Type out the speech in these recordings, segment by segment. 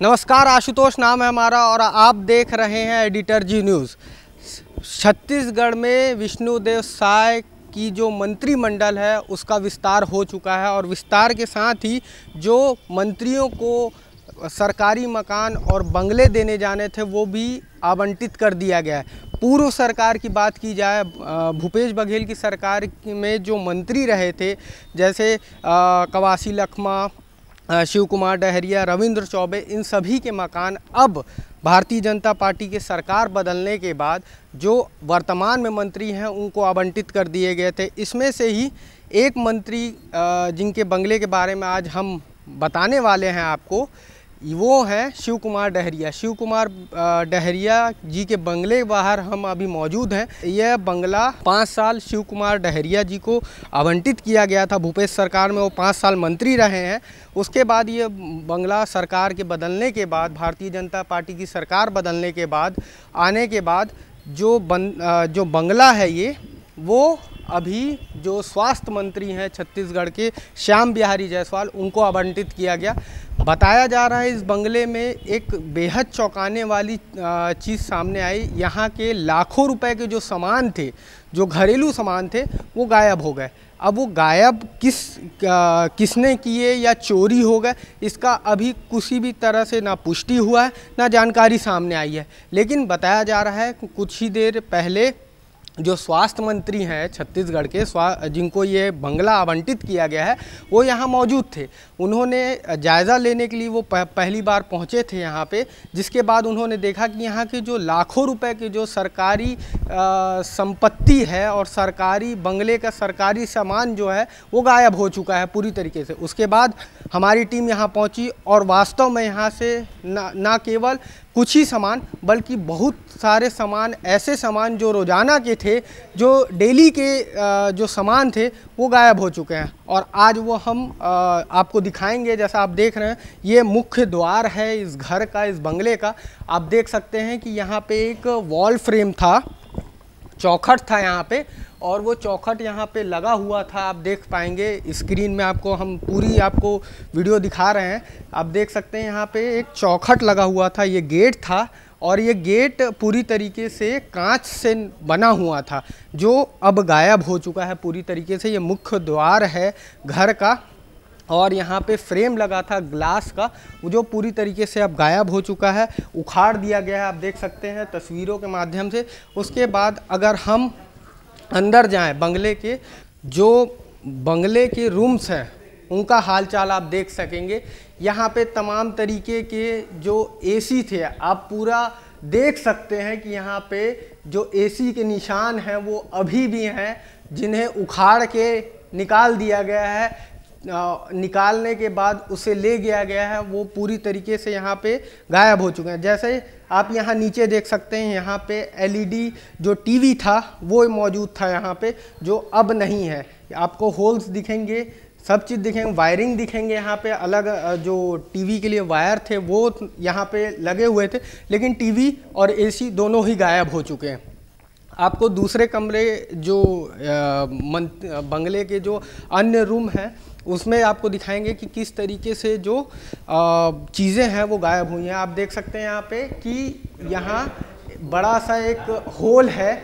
नमस्कार, आशुतोष नाम है हमारा और आप देख रहे हैं एडिटर जी न्यूज़। छत्तीसगढ़ में विष्णुदेव साय की जो मंत्रिमंडल है उसका विस्तार हो चुका है और विस्तार के साथ ही जो मंत्रियों को सरकारी मकान और बंगले देने जाने थे वो भी आवंटित कर दिया गया है। पूर्व सरकार की बात की जाए, भूपेश बघेल की सरकार में जो मंत्री रहे थे जैसे कवासी लखमा, शिव कुमार डहरिया, रविंद्र चौबे, इन सभी के मकान अब भारतीय जनता पार्टी के सरकार बदलने के बाद जो वर्तमान में मंत्री हैं उनको आवंटित कर दिए गए थे। इसमें से ही एक मंत्री जिनके बंगले के बारे में आज हम बताने वाले हैं आपको, वो हैं शिव कुमार डहरिया। शिव कुमार डहरिया जी के बंगले के बाहर हम अभी मौजूद हैं। यह बंगला 5 साल शिव कुमार डहरिया जी को आवंटित किया गया था भूपेश सरकार में। वो 5 साल मंत्री रहे हैं। उसके बाद ये बंगला सरकार के बदलने के बाद, भारतीय जनता पार्टी की सरकार बदलने के बाद आने के बाद जो बंगला है ये वो अभी जो स्वास्थ्य मंत्री हैं छत्तीसगढ़ के श्याम बिहारी जायसवाल, उनको आवंटित किया गया। बताया जा रहा है इस बंगले में एक बेहद चौंकाने वाली चीज़ सामने आई। यहाँ के लाखों रुपए के जो सामान थे, जो घरेलू सामान थे, वो गायब हो गए। अब वो गायब किसने किए या चोरी हो गए, इसका अभी किसी भी तरह से ना पुष्टि हुआ है ना जानकारी सामने आई है। लेकिन बताया जा रहा है कि कुछ ही देर पहले जो स्वास्थ्य मंत्री हैं छत्तीसगढ़ के, जिनको ये बंगला आवंटित किया गया है, वो यहाँ मौजूद थे। उन्होंने जायज़ा लेने के लिए वो पहली बार पहुँचे थे यहाँ पे, जिसके बाद उन्होंने देखा कि यहाँ के जो लाखों रुपए के जो सरकारी संपत्ति है और सरकारी बंगले का सरकारी सामान जो है वो गायब हो चुका है पूरी तरीके से। उसके बाद हमारी टीम यहाँ पहुँची और वास्तव में यहाँ से ना केवल कुछ ही सामान बल्कि बहुत सारे सामान, ऐसे सामान जो रोज़ाना के थे, जो डेली के जो सामान थे, वो गायब हो चुके हैं। और आज वो हम आपको दिखाएंगे। जैसा आप देख रहे हैं, ये मुख्य द्वार है इस घर का, इस बंगले का। आप देख सकते हैं कि यहाँ पे एक वॉल फ्रेम था, चौखट था यहाँ पे, और वो चौखट यहाँ पे लगा हुआ था। आप देख पाएंगे स्क्रीन में, आपको हम पूरी आपको वीडियो दिखा रहे हैं। आप देख सकते हैं यहाँ पे एक चौखट लगा हुआ था, ये गेट था और ये गेट पूरी तरीके से कांच से बना हुआ था, जो अब गायब हो चुका है पूरी तरीके से। ये मुख्य द्वार है घर का और यहाँ पे फ्रेम लगा था ग्लास का, जो पूरी तरीके से अब गायब हो चुका है, उखाड़ दिया गया है। आप देख सकते हैं तस्वीरों के माध्यम से। उसके बाद अगर हम अंदर जाएं, बंगले के जो बंगले के रूम्स हैं उनका हालचाल आप देख सकेंगे। यहाँ पे तमाम तरीके के जो एसी थे, आप पूरा देख सकते हैं कि यहाँ पे जो एसी के निशान हैं वो अभी भी हैं, जिन्हें उखाड़ के निकाल दिया गया है। निकालने के बाद उसे ले गया गया है, वो पूरी तरीके से यहाँ पे गायब हो चुके हैं। जैसे आप यहाँ नीचे देख सकते हैं, यहाँ पे एलईडी जो टीवी था वो मौजूद था यहाँ पे, जो अब नहीं है। आपको होल्स दिखेंगे, सब चीज़ दिखेंगे, वायरिंग दिखेंगे। यहाँ पे अलग जो टीवी के लिए वायर थे वो यहाँ पे लगे हुए थे, लेकिन टीवी और एसी दोनों ही गायब हो चुके हैं। आपको दूसरे कमरे जो बंगले के जो अन्य रूम हैं उसमें आपको दिखाएंगे कि किस तरीके से जो चीज़ें हैं वो गायब हुई हैं। आप देख सकते हैं यहाँ पे कि यहाँ बड़ा सा एक होल है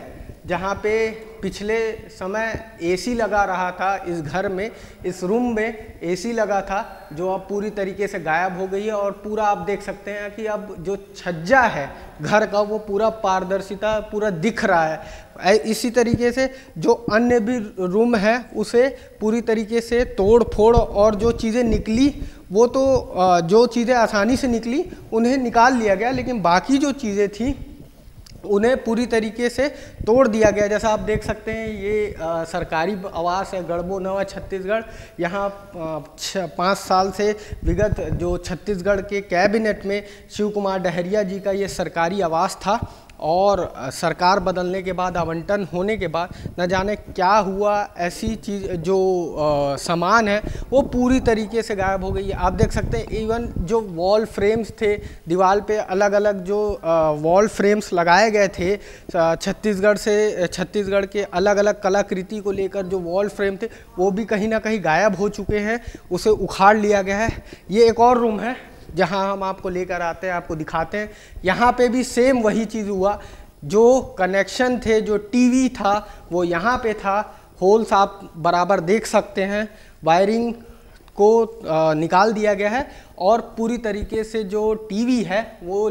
जहाँ पे पिछले समय एसी लगा रहा था। इस घर में, इस रूम में एसी लगा था, जो अब पूरी तरीके से गायब हो गई है। और पूरा आप देख सकते हैं कि अब जो छज्जा है घर का वो पूरा पारदर्शिता पूरा दिख रहा है। इसी तरीके से जो अन्य भी रूम है उसे पूरी तरीके से तोड़ फोड़ और जो चीज़ें निकली वो तो जो चीज़ें आसानी से निकली उन्हें निकाल लिया गया, लेकिन बाकी जो चीज़ें थी उन्हें पूरी तरीके से तोड़ दिया गया। जैसा आप देख सकते हैं ये सरकारी आवास है गढ़बो नवा छत्तीसगढ़। यहाँ 5 साल से विगत जो छत्तीसगढ़ के कैबिनेट में शिव कुमार डहरिया जी का ये सरकारी आवास था और सरकार बदलने के बाद, आवंटन होने के बाद न जाने क्या हुआ, ऐसी चीज़ जो सामान है वो पूरी तरीके से गायब हो गई है। आप देख सकते हैं इवन जो वॉल फ्रेम्स थे, दीवार पे अलग अलग जो वॉल फ्रेम्स लगाए गए थे छत्तीसगढ़ के अलग अलग कलाकृति को लेकर जो वॉल फ्रेम थे वो भी कहीं ना कहीं गायब हो चुके हैं, उसे उखाड़ लिया गया है। ये एक और रूम है जहां हम आपको लेकर आते हैं, आपको दिखाते हैं। यहाँ पे भी सेम वही चीज़ हुआ, जो कनेक्शन थे, जो टीवी था वो यहाँ पे था, होल्स आप बराबर देख सकते हैं, वायरिंग को निकाल दिया गया है और पूरी तरीके से जो टीवी है वो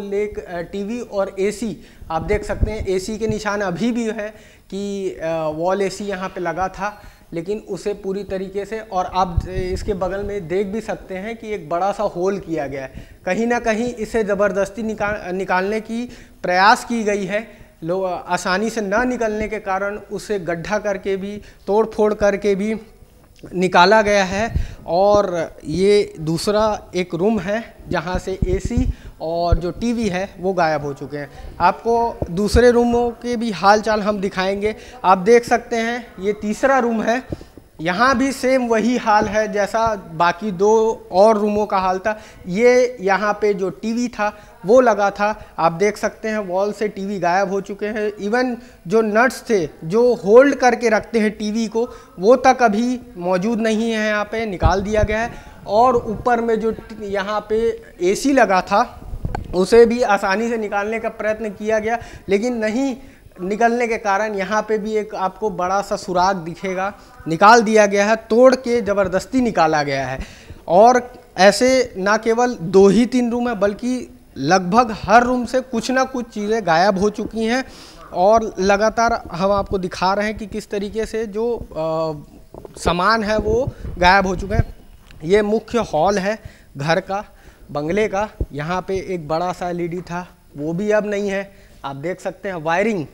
टीवी और एसी आप देख सकते हैं, एसी के निशान अभी भी है कि वॉल एसी यहाँ पे लगा था, लेकिन उसे पूरी तरीके से, और आप इसके बगल में देख भी सकते हैं कि एक बड़ा सा होल किया गया है। कहीं ना कहीं इसे ज़बरदस्ती निकालने की प्रयास की गई है। लोग आसानी से ना निकलने के कारण उसे गड्ढा करके भी, तोड़ फोड़ करके भी निकाला गया है। और ये दूसरा एक रूम है जहाँ से एसी और जो टीवी है वो गायब हो चुके हैं। आपको दूसरे रूमों के भी हाल चाल हम दिखाएंगे। आप देख सकते हैं ये तीसरा रूम है, यहाँ भी सेम वही हाल है जैसा बाकी दो और रूमों का हाल था। ये यहाँ पे जो टीवी था वो लगा था, आप देख सकते हैं वॉल से टीवी गायब हो चुके हैं। इवन जो नट्स थे जो होल्ड करके रखते हैं टीवी को, वो तक अभी मौजूद नहीं है, यहाँ पे निकाल दिया गया है। और ऊपर में जो यहाँ पे एसी लगा था उसे भी आसानी से निकालने का प्रयत्न किया गया, लेकिन नहीं निकलने के कारण यहाँ पे भी एक आपको बड़ा सा सुराग दिखेगा, निकाल दिया गया है, तोड़ के ज़बरदस्ती निकाला गया है। और ऐसे ना केवल 2 ही 3 रूम है, बल्कि लगभग हर रूम से कुछ ना कुछ चीज़ें गायब हो चुकी हैं। और लगातार हम आपको दिखा रहे हैं कि किस तरीके से जो सामान है वो गायब हो चुके हैं। ये मुख्य हॉल है घर का, बंगले का। यहाँ पे एक बड़ा सा LED था, वो भी अब नहीं है। आप देख सकते हैं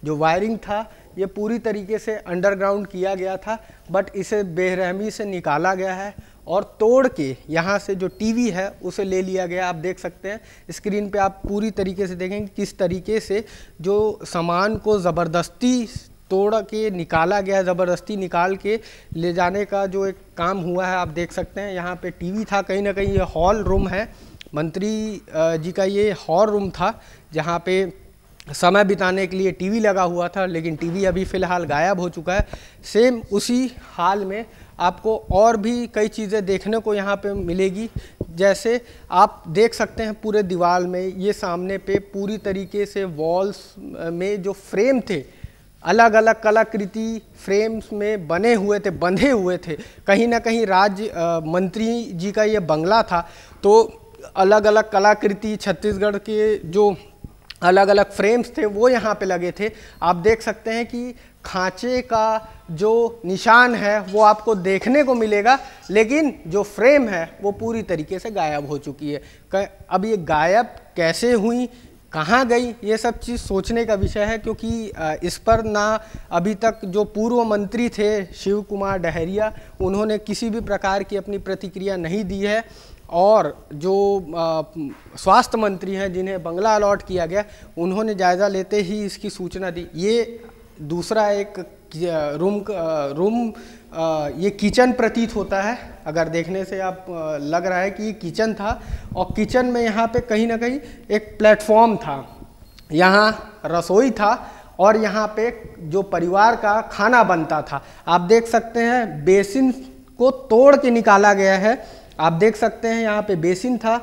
जो वायरिंग था ये पूरी तरीके से अंडरग्राउंड किया गया था, बट इसे बेरहमी से निकाला गया है और तोड़ के यहाँ से जो टीवी है उसे ले लिया गया। आप देख सकते हैं स्क्रीन पे, आप पूरी तरीके से देखेंगे किस तरीके से जो सामान को ज़बरदस्ती तोड़ के निकाला गया, ज़बरदस्ती निकाल के ले जाने का जो एक काम हुआ है। आप देख सकते हैं यहाँ पे टीवी था, कहीं ना कहीं ये हॉल रूम है, मंत्री जी का ये हॉल रूम था जहाँ पे समय बिताने के लिए टीवी लगा हुआ था, लेकिन टीवी अभी फ़िलहाल गायब हो चुका है। सेम उसी हाल में आपको और भी कई चीज़ें देखने को यहाँ पे मिलेगी। जैसे आप देख सकते हैं पूरे दीवार में, ये सामने पे पूरी तरीके से वॉल्स में जो फ्रेम थे, अलग अलग कलाकृति फ्रेम्स में बने हुए थे, बंधे हुए थे। कहीं ना कहीं राज्य मंत्री जी का ये बंगला था, तो अलग अलग कलाकृति छत्तीसगढ़ के जो अलग अलग फ्रेम्स थे वो यहाँ पे लगे थे। आप देख सकते हैं कि खांचे का जो निशान है वो आपको देखने को मिलेगा, लेकिन जो फ्रेम है वो पूरी तरीके से गायब हो चुकी है। अब ये गायब कैसे हुई, कहाँ गई, ये सब चीज़ सोचने का विषय है, क्योंकि इस पर ना अभी तक जो पूर्व मंत्री थे शिव कुमार डहरिया, उन्होंने किसी भी प्रकार की अपनी प्रतिक्रिया नहीं दी है। और जो स्वास्थ्य मंत्री हैं जिन्हें बंगला अलॉट किया गया, उन्होंने जायज़ा लेते ही इसकी सूचना दी। ये दूसरा एक रूम ये किचन प्रतीत होता है, अगर देखने से आप लग रहा है कि ये किचन था, और किचन में यहाँ पे कहीं ना कहीं एक प्लेटफॉर्म था, यहाँ रसोई था और यहाँ पे जो परिवार का खाना बनता था। आप देख सकते हैं बेसिन को तोड़ के निकाला गया है। आप देख सकते हैं यहाँ पे बेसिन था,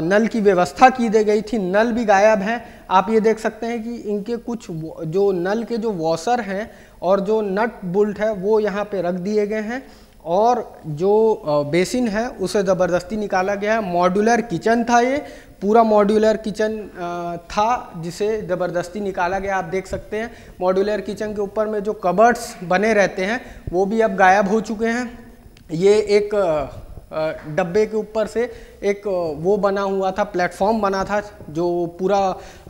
नल की व्यवस्था की दी गई थी, नल भी गायब है। आप ये देख सकते हैं कि इनके कुछ जो नल के जो वॉशर हैं और जो नट बोल्ट है वो यहाँ पे रख दिए गए हैं, और जो बेसिन है उसे ज़बरदस्ती निकाला गया है। मॉड्यूलर किचन था, ये पूरा मॉड्यूलर किचन था जिसे ज़बरदस्ती निकाला गया। आप देख सकते हैं मॉड्यूलर किचन के ऊपर में जो कबर्ड्स बने रहते हैं वो भी अब गायब हो चुके हैं। ये एक डब्बे के ऊपर से एक वो बना हुआ था, प्लेटफॉर्म बना था, जो पूरा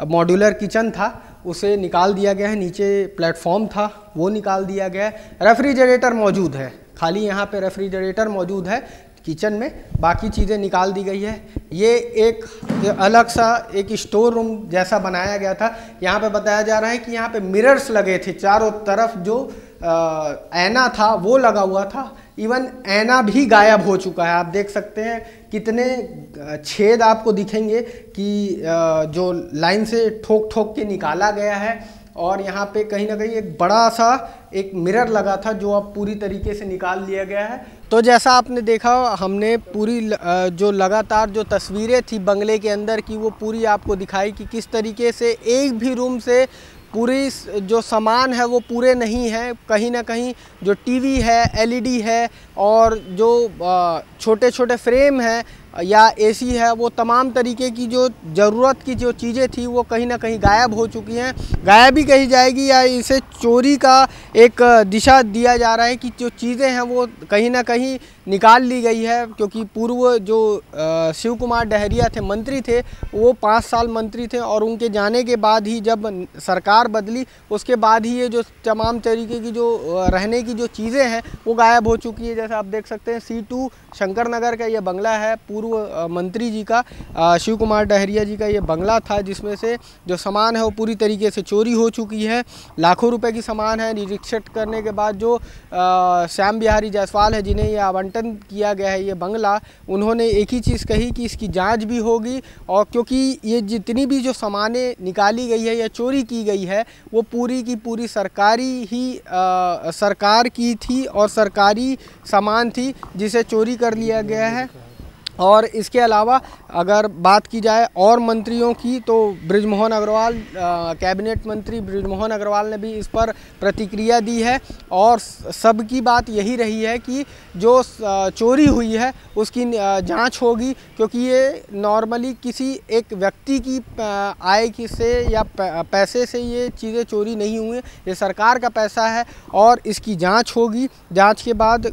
मॉड्यूलर किचन था उसे निकाल दिया गया है। नीचे प्लेटफॉर्म था वो निकाल दिया गया है। रेफ्रिजरेटर मौजूद है, खाली यहाँ पे रेफ्रिजरेटर मौजूद है, किचन में, बाकी चीज़ें निकाल दी गई है। ये एक अलग सा एक स्टोर रूम जैसा बनाया गया था। यहाँ पे बताया जा रहा है कि यहाँ पे मिरर्स लगे थे चारों तरफ, जो ऐना था वो लगा हुआ था। इवन ऐना भी गायब हो चुका है। आप देख सकते हैं कितने छेद आपको दिखेंगे कि जो लाइन से ठोक ठोक के निकाला गया है। और यहाँ पे कहीं ना कहीं एक बड़ा सा एक मिरर लगा था जो अब पूरी तरीके से निकाल लिया गया है। तो जैसा आपने देखा, हमने पूरी जो लगातार जो तस्वीरें थी बंगले के अंदर की, वो पूरी आपको दिखाई कि किस तरीके से एक भी रूम से पूरी जो सामान है वो पूरे नहीं है। कहीं ना कहीं जो टीवी है, एलईडी है और जो छोटे छोटे फ्रेम है या एसी है, वो तमाम तरीके की जो ज़रूरत की जो चीज़ें थी वो कहीं ना कहीं गायब हो चुकी हैं। गायब ही कही जाएगी या इसे चोरी का एक दिशा दिया जा रहा है कि जो चीज़ें हैं वो कहीं ना कहीं निकाल ली गई है। क्योंकि पूर्व जो शिव कुमार डहरिया थे, मंत्री थे, वो 5 साल मंत्री थे और उनके जाने के बाद ही जब सरकार बदली उसके बाद ही ये जो तमाम तरीके की जो रहने की जो चीज़ें हैं वो गायब हो चुकी है। जैसे आप देख सकते हैं C2 शंकर नगर का ये बंगला है, पूर्व मंत्री जी का, शिव कुमार डहरिया जी का ये बंगला था, जिसमें से जो सामान है वो पूरी तरीके से चोरी हो चुकी है। लाखों रुपए की सामान है। निरीक्षण करने के बाद जो श्याम बिहारी जायसवाल है, जिन्हें ये आवंटन किया गया है ये बंगला, उन्होंने एक ही चीज़ कही कि इसकी जांच भी होगी। और क्योंकि ये जितनी भी जो सामानें निकाली गई है या चोरी की गई है वो पूरी की पूरी सरकारी ही सरकार की थी और सरकारी सामान थी जिसे चोरी कर लिया गया है। और इसके अलावा अगर बात की जाए और मंत्रियों की, तो बृजमोहन अग्रवाल, कैबिनेट मंत्री बृजमोहन अग्रवाल ने भी इस पर प्रतिक्रिया दी है। और सबकी बात यही रही है कि जो चोरी हुई है उसकी जांच होगी, क्योंकि ये नॉर्मली किसी एक व्यक्ति की आय की से या पैसे से ये चीज़ें चोरी नहीं हुई, ये सरकार का पैसा है और इसकी जांच होगी। जांच के बाद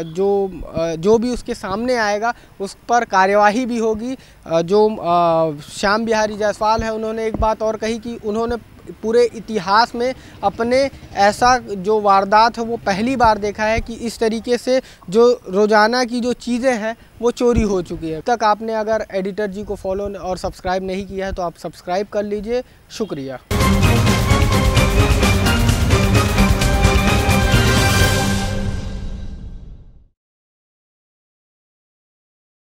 जो भी उसके सामने आएगा उस पर कार्यवाही भी होगी। जो श्याम बिहारी जायसवाल है, उन्होंने एक बात और कही कि उन्होंने पूरे इतिहास में अपने ऐसा जो वारदात है वो पहली बार देखा है कि इस तरीके से जो रोज़ाना की जो चीज़ें हैं वो चोरी हो चुकी है। अब तक आपने अगर एडिटर जी को फॉलो और सब्सक्राइब नहीं किया है तो आप सब्सक्राइब कर लीजिए। शुक्रिया।